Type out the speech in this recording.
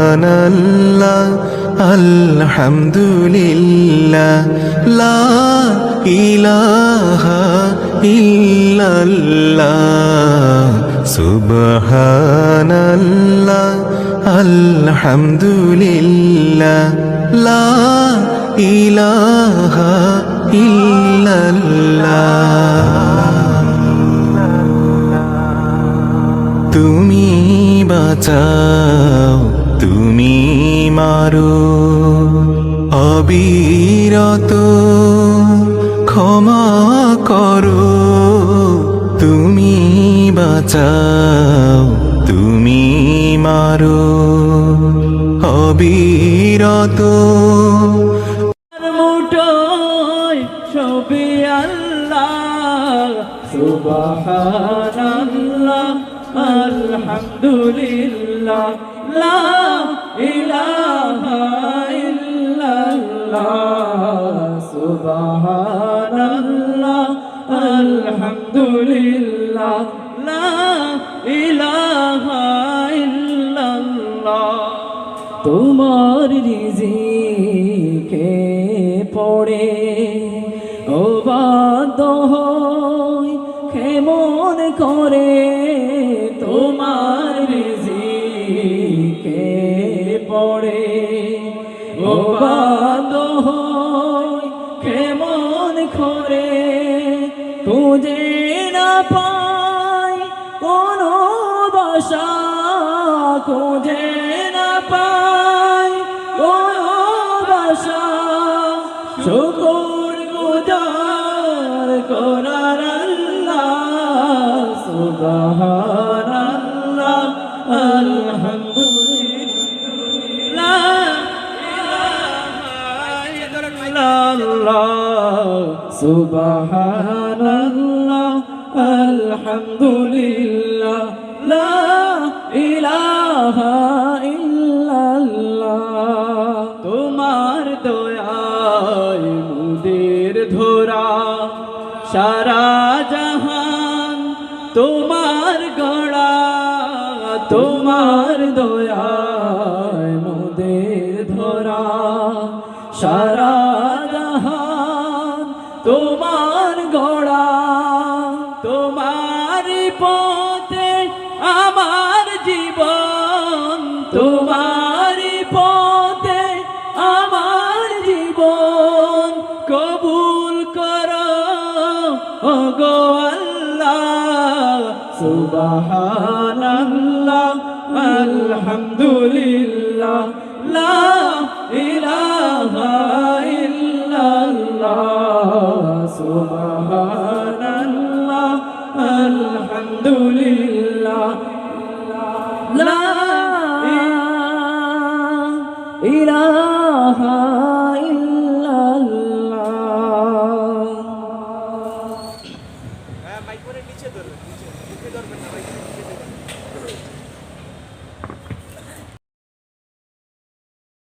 সুবহানাল্লাহ আলহামদুলিল্লাহ লা ইলাহা ইল্লাল্লাহ সুবহানাল্লাহ আলহামদুলিল্লাহ লা ইলাহা ইল্লাল্লাহ তুমি বাঁচাও তুমি মারো অবিরত ক্ষমা করো তুমি বাঁচাও তুমি মারো অবিরত মুঠোয় সবই আল্লাহ সুবহানাল্লাহ আলহামদুলিল্লাহ লা ইলাহা ইল্লাল্লাহ সুবহানাল্লাহ আলহামদুলিল্লাহ লা ইলাহা ইল্লাল্লাহ তোমার রিজিকে পড়ে ও বাধ্য হই কেমন করে তোমার রিজিকে পড়ে ও বাধ্য হই কেমন করে খুঁজে না পাই কোনো বাসা খুঁজে না পাই কোনো বাসা শুকর গুজার করার আল্লাহ সুবহানাল্লাহ আলহামদুলিল্লাহ সুবহানাল্লাহ আলহামদুলিল্লাহ লা ইলাহা ইল্লাল্লাহ তোমার দয়ায় মুদের ধরা সারা জাহান তোমার গড়া তোমার দয়ায় মুদের ধরা সারা জাহান তোমার গড়া তোমার পথে আমার জীবন তোমার পথে আমার জীবন কবুল করো ওগো আল্লাহ সুবহানাল্লাহ আলহামদুলিল্লাহ লা ইলাহা ইল্লাল্লাহ সুবহানাল্লাহ আলহামদুলিল্লাহ লা ইলাহা ইল্লাল্লাহ।